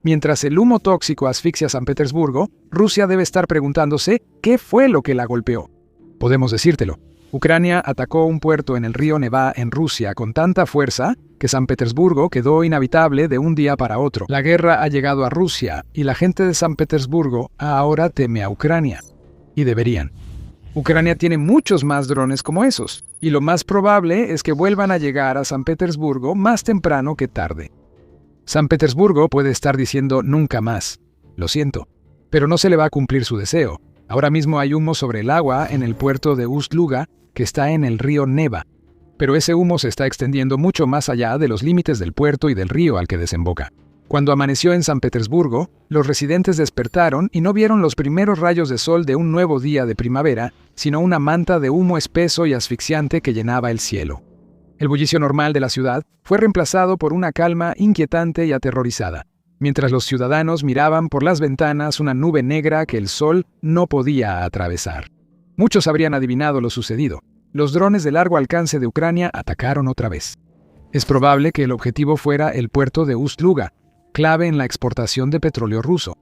Mientras el humo tóxico asfixia San Petersburgo, Rusia debe estar preguntándose qué fue lo que la golpeó. Podemos decírtelo. Ucrania atacó un puerto en el río Neva en Rusia con tanta fuerza que San Petersburgo quedó inhabitable de un día para otro. La guerra ha llegado a Rusia y la gente de San Petersburgo ahora teme a Ucrania. Y deberían. Ucrania tiene muchos más drones como esos, y lo más probable es que vuelvan a llegar a San Petersburgo más temprano que tarde. San Petersburgo puede estar diciendo nunca más. Lo siento, pero no se le va a cumplir su deseo. Ahora mismo hay humo sobre el agua en el puerto de Ust-Luga, que está en el río Neva. Pero ese humo se está extendiendo mucho más allá de los límites del puerto y del río al que desemboca. Cuando amaneció en San Petersburgo, los residentes despertaron y no vieron los primeros rayos de sol de un nuevo día de primavera, sino una manta de humo espeso y asfixiante que llenaba el cielo. El bullicio normal de la ciudad fue reemplazado por una calma inquietante y aterrorizada, mientras los ciudadanos miraban por las ventanas una nube negra que el sol no podía atravesar. Muchos habrían adivinado lo sucedido. Los drones de largo alcance de Ucrania atacaron otra vez. Es probable que el objetivo fuera el puerto de Ust-Luga, clave en la exportación de petróleo ruso.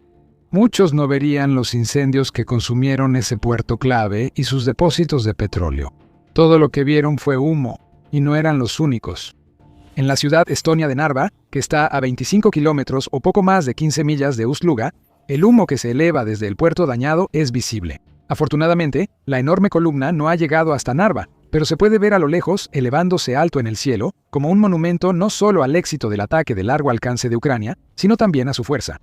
Muchos no verían los incendios que consumieron ese puerto clave y sus depósitos de petróleo. Todo lo que vieron fue humo, y no eran los únicos. En la ciudad estonia de Narva, que está a 25 kilómetros o poco más de 15 millas de Ust-Luga, el humo que se eleva desde el puerto dañado es visible. Afortunadamente, la enorme columna no ha llegado hasta Narva, pero se puede ver a lo lejos, elevándose alto en el cielo, como un monumento no solo al éxito del ataque de largo alcance de Ucrania, sino también a su fuerza.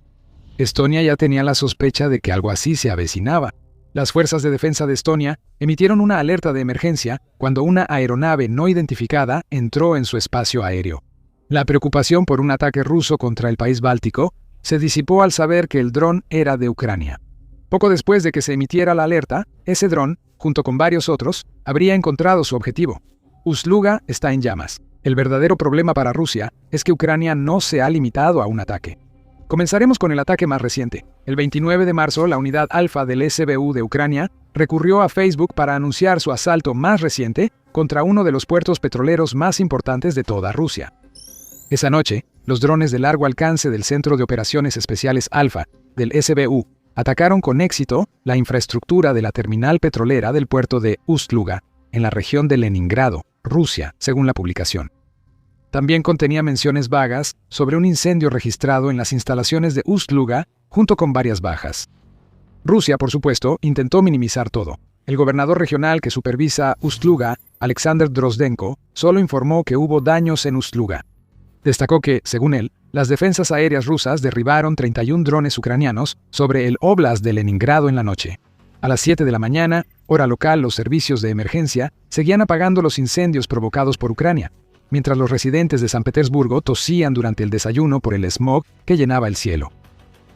Estonia ya tenía la sospecha de que algo así se avecinaba. Las fuerzas de defensa de Estonia emitieron una alerta de emergencia cuando una aeronave no identificada entró en su espacio aéreo. La preocupación por un ataque ruso contra el país báltico se disipó al saber que el dron era de Ucrania. Poco después de que se emitiera la alerta, ese dron, junto con varios otros, habría encontrado su objetivo. Ust-Luga está en llamas. El verdadero problema para Rusia es que Ucrania no se ha limitado a un ataque. Comenzaremos con el ataque más reciente. El 29 de marzo, la unidad Alfa del SBU de Ucrania recurrió a Facebook para anunciar su asalto más reciente contra uno de los puertos petroleros más importantes de toda Rusia. Esa noche, los drones de largo alcance del Centro de Operaciones Especiales Alfa del SBU atacaron con éxito la infraestructura de la terminal petrolera del puerto de Ust-Luga, en la región de Leningrado, Rusia, según la publicación. También contenía menciones vagas sobre un incendio registrado en las instalaciones de Ust-Luga, junto con varias bajas. Rusia, por supuesto, intentó minimizar todo. El gobernador regional que supervisa Ust-Luga, Alexander Drozdenko, solo informó que hubo daños en Ust-Luga. Destacó que, según él, las defensas aéreas rusas derribaron 31 drones ucranianos sobre el óblast de Leningrado en la noche. A las 7 de la mañana, hora local, los servicios de emergencia seguían apagando los incendios provocados por Ucrania, mientras los residentes de San Petersburgo tosían durante el desayuno por el smog que llenaba el cielo.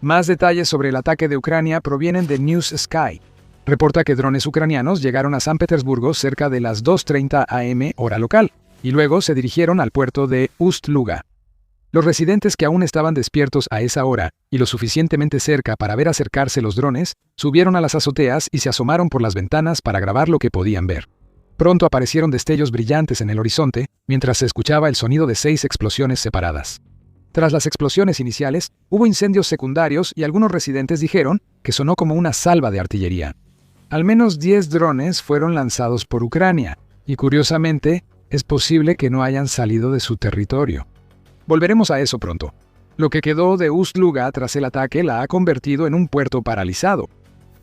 Más detalles sobre el ataque de Ucrania provienen de News Sky. Reporta que drones ucranianos llegaron a San Petersburgo cerca de las 2:30 am hora local, y luego se dirigieron al puerto de Ust-Luga. Los residentes que aún estaban despiertos a esa hora y lo suficientemente cerca para ver acercarse los drones, subieron a las azoteas y se asomaron por las ventanas para grabar lo que podían ver. Pronto aparecieron destellos brillantes en el horizonte, mientras se escuchaba el sonido de 6 explosiones separadas. Tras las explosiones iniciales, hubo incendios secundarios y algunos residentes dijeron que sonó como una salva de artillería. Al menos 10 drones fueron lanzados por Ucrania, y curiosamente, es posible que no hayan salido de su territorio. Volveremos a eso pronto. Lo que quedó de Ust-Luga tras el ataque la ha convertido en un puerto paralizado.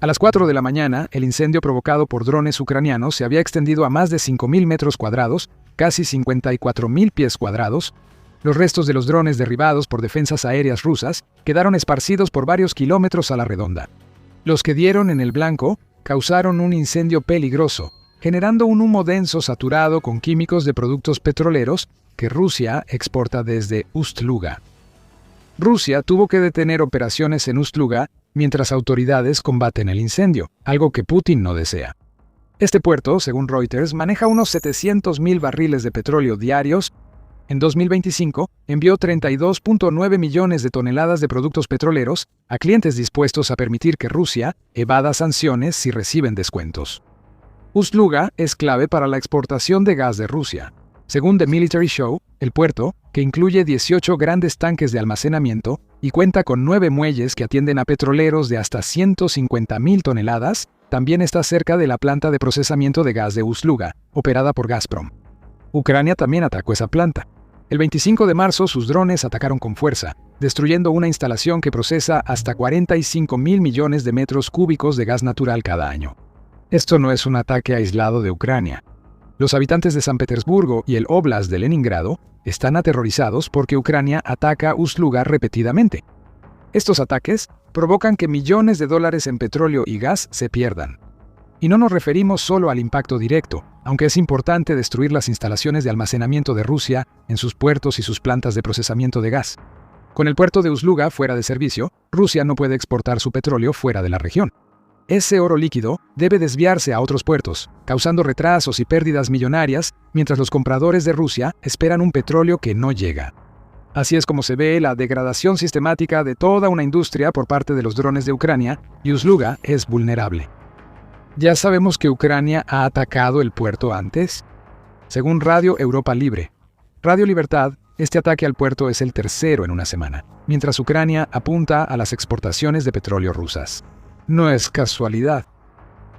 A las 4 de la mañana, el incendio provocado por drones ucranianos se había extendido a más de 5.000 metros cuadrados, casi 54.000 pies cuadrados. Los restos de los drones derribados por defensas aéreas rusas quedaron esparcidos por varios kilómetros a la redonda. Los que dieron en el blanco causaron un incendio peligroso, generando un humo denso saturado con químicos de productos petroleros que Rusia exporta desde Ust-Luga. Rusia tuvo que detener operaciones en Ust-Luga mientras autoridades combaten el incendio, algo que Putin no desea. Este puerto, según Reuters, maneja unos 700.000 barriles de petróleo diarios. En 2025, envió 32.9 millones de toneladas de productos petroleros a clientes dispuestos a permitir que Rusia evada sanciones si reciben descuentos. Ust-Luga es clave para la exportación de gas de Rusia. Según The Military Show, el puerto, que incluye 18 grandes tanques de almacenamiento, y cuenta con 9 muelles que atienden a petroleros de hasta 150.000 toneladas. También está cerca de la planta de procesamiento de gas de Ust-Luga, operada por Gazprom. Ucrania también atacó esa planta. El 25 de marzo sus drones atacaron con fuerza, destruyendo una instalación que procesa hasta 45.000 millones de metros cúbicos de gas natural cada año. Esto no es un ataque aislado de Ucrania. Los habitantes de San Petersburgo y el Oblast de Leningrado están aterrorizados porque Ucrania ataca Ust-Luga repetidamente. Estos ataques provocan que millones de dólares en petróleo y gas se pierdan. Y no nos referimos solo al impacto directo, aunque es importante destruir las instalaciones de almacenamiento de Rusia en sus puertos y sus plantas de procesamiento de gas. Con el puerto de Ust-Luga fuera de servicio, Rusia no puede exportar su petróleo fuera de la región. Ese oro líquido debe desviarse a otros puertos, causando retrasos y pérdidas millonarias, mientras los compradores de Rusia esperan un petróleo que no llega. Así es como se ve la degradación sistemática de toda una industria por parte de los drones de Ucrania, y Ust-Luga es vulnerable. ¿Ya sabemos que Ucrania ha atacado el puerto antes? Según Radio Europa Libre, Radio Libertad, este ataque al puerto es el tercero en una semana, mientras Ucrania apunta a las exportaciones de petróleo rusas. No es casualidad.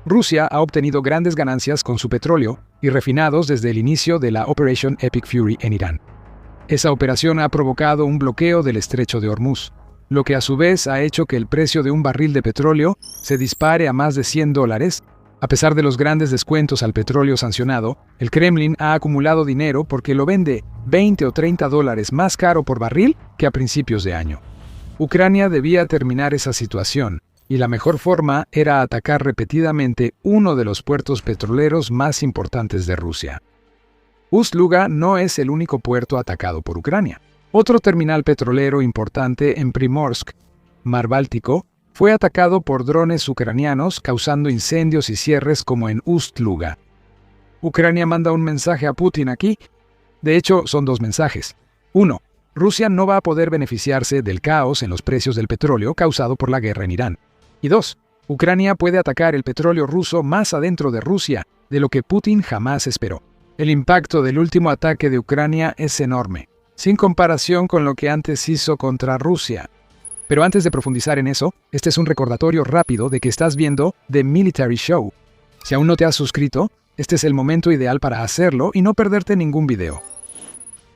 Rusia ha obtenido grandes ganancias con su petróleo y refinados desde el inicio de la Operation Epic Fury en Irán. Esa operación ha provocado un bloqueo del estrecho de Hormuz, lo que a su vez ha hecho que el precio de un barril de petróleo se dispare a más de $100. A pesar de los grandes descuentos al petróleo sancionado, el Kremlin ha acumulado dinero porque lo vende $20 o $30 más caro por barril que a principios de año. Ucrania debía terminar esa situación, y la mejor forma era atacar repetidamente uno de los puertos petroleros más importantes de Rusia. Ust-Luga no es el único puerto atacado por Ucrania. Otro terminal petrolero importante en Primorsk, Mar Báltico, fue atacado por drones ucranianos causando incendios y cierres como en Ust-Luga. Ucrania manda un mensaje a Putin aquí. De hecho, son 2 mensajes. 1. Rusia no va a poder beneficiarse del caos en los precios del petróleo causado por la guerra en Irán. Y 2. Ucrania puede atacar el petróleo ruso más adentro de Rusia, de lo que Putin jamás esperó. El impacto del último ataque de Ucrania es enorme, sin comparación con lo que antes hizo contra Rusia. Pero antes de profundizar en eso, este es un recordatorio rápido de que estás viendo The Military Show. Si aún no te has suscrito, este es el momento ideal para hacerlo y no perderte ningún video.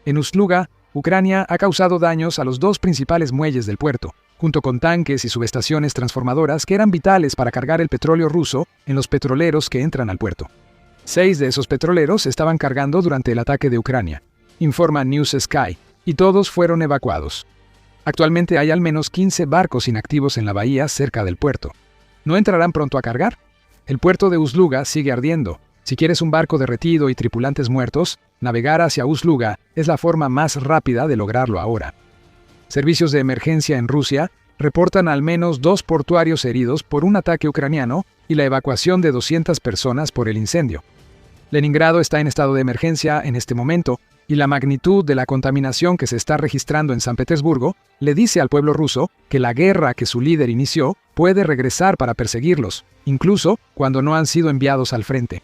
En Ust-Luga, Ucrania ha causado daños a los 2 principales muelles del puerto, junto con tanques y subestaciones transformadoras que eran vitales para cargar el petróleo ruso en los petroleros que entran al puerto. 6 de esos petroleros estaban cargando durante el ataque de Ucrania, informa News Sky, y todos fueron evacuados. Actualmente hay al menos 15 barcos inactivos en la bahía cerca del puerto. ¿No entrarán pronto a cargar? El puerto de Ust-Luga sigue ardiendo. Si quieres un barco derretido y tripulantes muertos, navegar hacia Ust-Luga es la forma más rápida de lograrlo ahora. Servicios de emergencia en Rusia reportan al menos 2 portuarios heridos por un ataque ucraniano y la evacuación de 200 personas por el incendio. Leningrado está en estado de emergencia en este momento, y la magnitud de la contaminación que se está registrando en San Petersburgo le dice al pueblo ruso que la guerra que su líder inició puede regresar para perseguirlos, incluso cuando no han sido enviados al frente.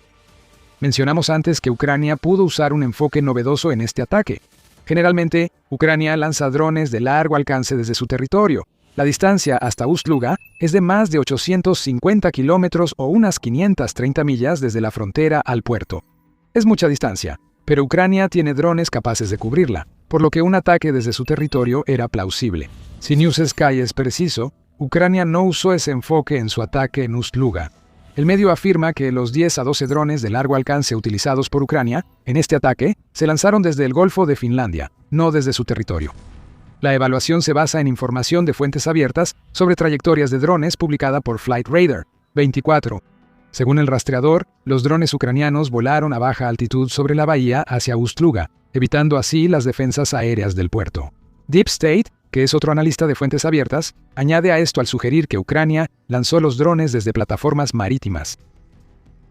Mencionamos antes que Ucrania pudo usar un enfoque novedoso en este ataque. Generalmente, Ucrania lanza drones de largo alcance desde su territorio. La distancia hasta Ust-Luga es de más de 850 kilómetros o unas 530 millas desde la frontera al puerto. Es mucha distancia, pero Ucrania tiene drones capaces de cubrirla, por lo que un ataque desde su territorio era plausible. Si News Sky es preciso, Ucrania no usó ese enfoque en su ataque en Ust-Luga. El medio afirma que los 10 a 12 drones de largo alcance utilizados por Ucrania en este ataque se lanzaron desde el Golfo de Finlandia, no desde su territorio. La evaluación se basa en información de fuentes abiertas sobre trayectorias de drones publicada por Flight Radar 24. Según el rastreador, los drones ucranianos volaron a baja altitud sobre la bahía hacia Ust-Luga, evitando así las defensas aéreas del puerto. Deep State, que es otro analista de fuentes abiertas, añade a esto al sugerir que Ucrania lanzó los drones desde plataformas marítimas.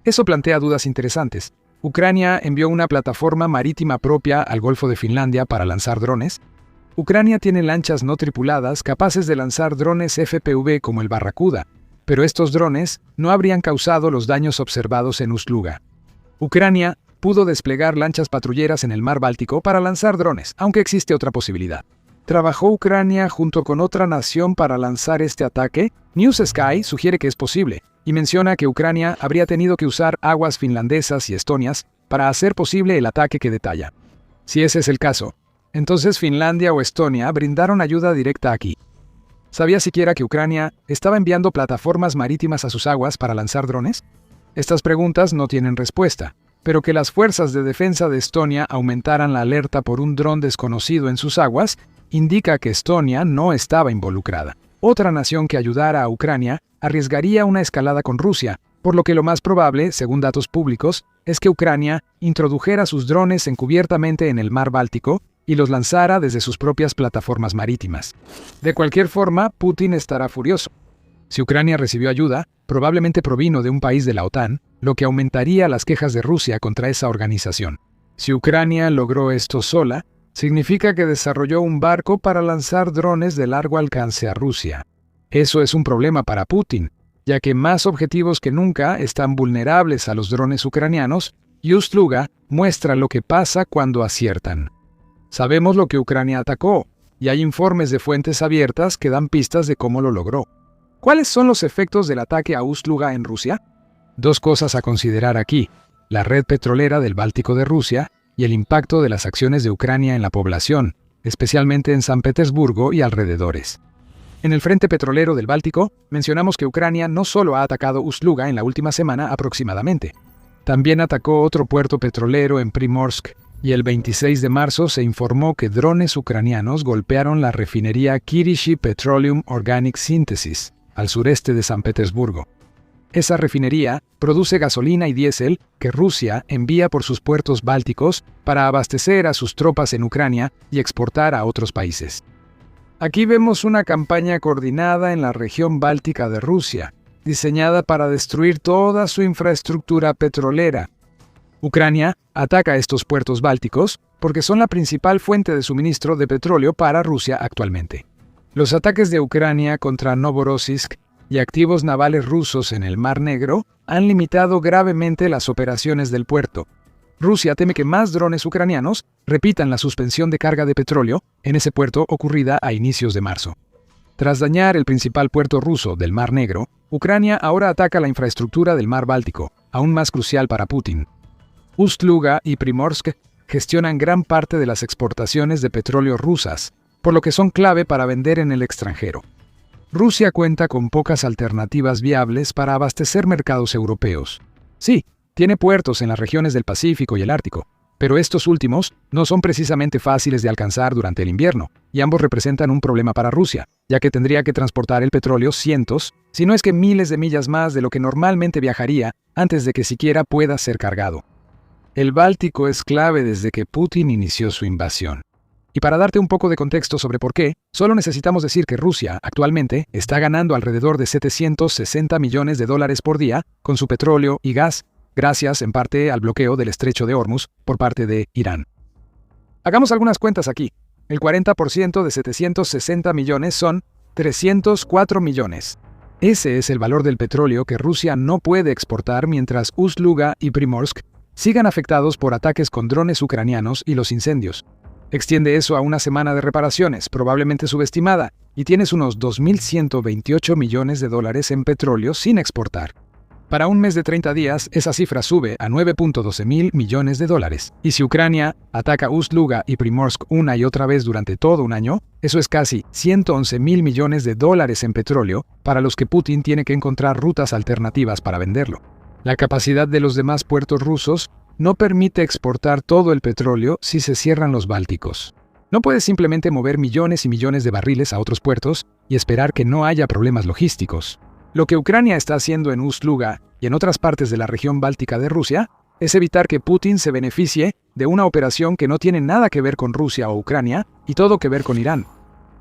Eso plantea dudas interesantes. ¿Ucrania envió una plataforma marítima propia al Golfo de Finlandia para lanzar drones? Ucrania tiene lanchas no tripuladas capaces de lanzar drones FPV como el Barracuda, pero estos drones no habrían causado los daños observados en Ust-Luga. Ucrania pudo desplegar lanchas patrulleras en el Mar Báltico para lanzar drones, aunque existe otra posibilidad. ¿Trabajó Ucrania junto con otra nación para lanzar este ataque? News Sky sugiere que es posible, y menciona que Ucrania habría tenido que usar aguas finlandesas y estonias para hacer posible el ataque que detalla. Si ese es el caso, entonces Finlandia o Estonia brindaron ayuda directa aquí. ¿Sabía siquiera que Ucrania estaba enviando plataformas marítimas a sus aguas para lanzar drones? Estas preguntas no tienen respuesta, pero que las fuerzas de defensa de Estonia aumentaran la alerta por un dron desconocido en sus aguas indica que Estonia no estaba involucrada. Otra nación que ayudara a Ucrania arriesgaría una escalada con Rusia, por lo que lo más probable, según datos públicos, es que Ucrania introdujera sus drones encubiertamente en el mar Báltico y los lanzara desde sus propias plataformas marítimas. De cualquier forma, Putin estará furioso. Si Ucrania recibió ayuda, probablemente provino de un país de la OTAN, lo que aumentaría las quejas de Rusia contra esa organización. Si Ucrania logró esto sola, significa que desarrolló un barco para lanzar drones de largo alcance a Rusia. Eso es un problema para Putin, ya que más objetivos que nunca están vulnerables a los drones ucranianos, y Ust-Luga muestra lo que pasa cuando aciertan. Sabemos lo que Ucrania atacó, y hay informes de fuentes abiertas que dan pistas de cómo lo logró. ¿Cuáles son los efectos del ataque a Ust-Luga en Rusia? Dos cosas a considerar aquí: la red petrolera del Báltico de Rusia y el impacto de las acciones de Ucrania en la población, especialmente en San Petersburgo y alrededores. En el frente petrolero del Báltico, mencionamos que Ucrania no solo ha atacado Ust-Luga en la última semana aproximadamente, también atacó otro puerto petrolero en Primorsk, y el 26 de marzo se informó que drones ucranianos golpearon la refinería Kirishi Petroleum Organic Synthesis, al sureste de San Petersburgo. Esa refinería produce gasolina y diésel que Rusia envía por sus puertos bálticos para abastecer a sus tropas en Ucrania y exportar a otros países. Aquí vemos una campaña coordinada en la región báltica de Rusia, diseñada para destruir toda su infraestructura petrolera. Ucrania ataca estos puertos bálticos porque son la principal fuente de suministro de petróleo para Rusia actualmente. Los ataques de Ucrania contra Novorossiysk y activos navales rusos en el Mar Negro han limitado gravemente las operaciones del puerto. Rusia teme que más drones ucranianos repitan la suspensión de carga de petróleo en ese puerto ocurrida a inicios de marzo. Tras dañar el principal puerto ruso del Mar Negro, Ucrania ahora ataca la infraestructura del Mar Báltico, aún más crucial para Putin. Ust-Luga y Primorsk gestionan gran parte de las exportaciones de petróleo rusas, por lo que son clave para vender en el extranjero. Rusia cuenta con pocas alternativas viables para abastecer mercados europeos. Sí, tiene puertos en las regiones del Pacífico y el Ártico, pero estos últimos no son precisamente fáciles de alcanzar durante el invierno, y ambos representan un problema para Rusia, ya que tendría que transportar el petróleo cientos, si no es que miles de millas más de lo que normalmente viajaría antes de que siquiera pueda ser cargado. El Báltico es clave desde que Putin inició su invasión. Y para darte un poco de contexto sobre por qué, solo necesitamos decir que Rusia actualmente está ganando alrededor de $760 millones por día con su petróleo y gas, gracias en parte al bloqueo del estrecho de Hormuz por parte de Irán. Hagamos algunas cuentas aquí. El 40% de 760 millones son 304 millones. Ese es el valor del petróleo que Rusia no puede exportar mientras Ust-Luga y Primorsk sigan afectados por ataques con drones ucranianos y los incendios. Extiende eso a una semana de reparaciones, probablemente subestimada, y tienes unos $2.128 millones en petróleo sin exportar. Para un mes de 30 días, esa cifra sube a $9.12 mil millones. Y si Ucrania ataca Ust-Luga y Primorsk una y otra vez durante todo un año, eso es casi $111 mil millones en petróleo para los que Putin tiene que encontrar rutas alternativas para venderlo. La capacidad de los demás puertos rusos no permite exportar todo el petróleo si se cierran los bálticos. No puedes simplemente mover millones y millones de barriles a otros puertos y esperar que no haya problemas logísticos. Lo que Ucrania está haciendo en Ust-Luga y en otras partes de la región báltica de Rusia es evitar que Putin se beneficie de una operación que no tiene nada que ver con Rusia o Ucrania y todo que ver con Irán.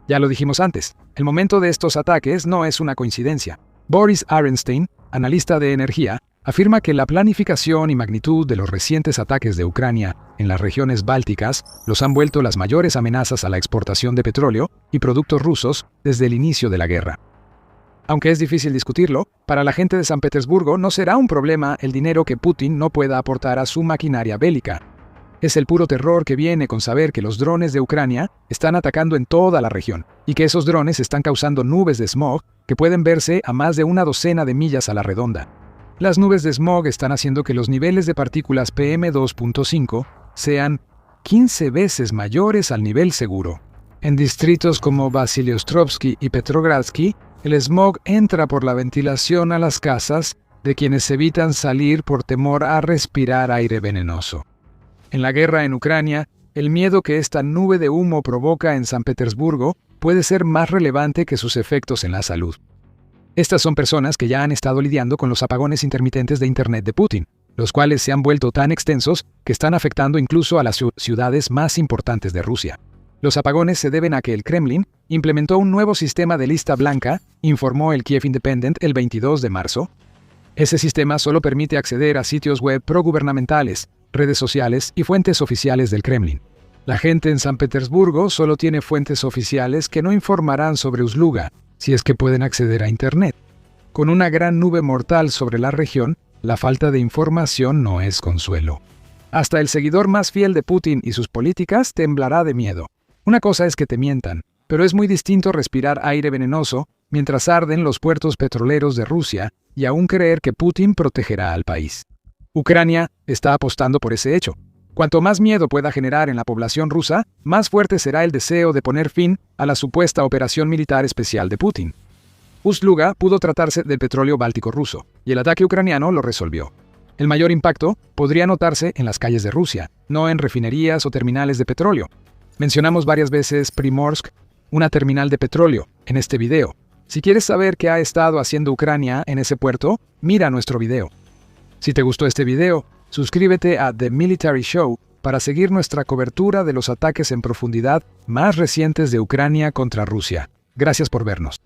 Ya lo dijimos antes, el momento de estos ataques no es una coincidencia. Boris Arenstein, analista de energía, afirma que la planificación y magnitud de los recientes ataques de Ucrania en las regiones bálticas los han vuelto las mayores amenazas a la exportación de petróleo y productos rusos desde el inicio de la guerra. Aunque es difícil discutirlo, para la gente de San Petersburgo no será un problema el dinero que Putin no pueda aportar a su maquinaria bélica. Es el puro terror que viene con saber que los drones de Ucrania están atacando en toda la región y que esos drones están causando nubes de smog que pueden verse a más de una docena de millas a la redonda. Las nubes de smog están haciendo que los niveles de partículas PM2.5 sean 15 veces mayores al nivel seguro. En distritos como Vasiliostrovsky y Petrogradsky, el smog entra por la ventilación a las casas de quienes evitan salir por temor a respirar aire venenoso. En la guerra en Ucrania, el miedo que esta nube de humo provoca en San Petersburgo puede ser más relevante que sus efectos en la salud. Estas son personas que ya han estado lidiando con los apagones intermitentes de Internet de Putin, los cuales se han vuelto tan extensos que están afectando incluso a las ciudades más importantes de Rusia. Los apagones se deben a que el Kremlin implementó un nuevo sistema de lista blanca, informó el Kiev Independent el 22 de marzo. Ese sistema solo permite acceder a sitios web progubernamentales, redes sociales y fuentes oficiales del Kremlin. La gente en San Petersburgo solo tiene fuentes oficiales que no informarán sobre Usluga, si es que pueden acceder a Internet. Con una gran nube mortal sobre la región, la falta de información no es consuelo. Hasta el seguidor más fiel de Putin y sus políticas temblará de miedo. Una cosa es que te mientan, pero es muy distinto respirar aire venenoso mientras arden los puertos petroleros de Rusia y aún creer que Putin protegerá al país. Ucrania está apostando por ese hecho. Cuanto más miedo pueda generar en la población rusa, más fuerte será el deseo de poner fin a la supuesta operación militar especial de Putin. Ust-Luga pudo tratarse del petróleo báltico ruso, y el ataque ucraniano lo resolvió. El mayor impacto podría notarse en las calles de Rusia, no en refinerías o terminales de petróleo. Mencionamos varias veces Primorsk, una terminal de petróleo, en este video. Si quieres saber qué ha estado haciendo Ucrania en ese puerto, mira nuestro video. Si te gustó este video, suscríbete a The Military Show para seguir nuestra cobertura de los ataques en profundidad más recientes de Ucrania contra Rusia. Gracias por vernos.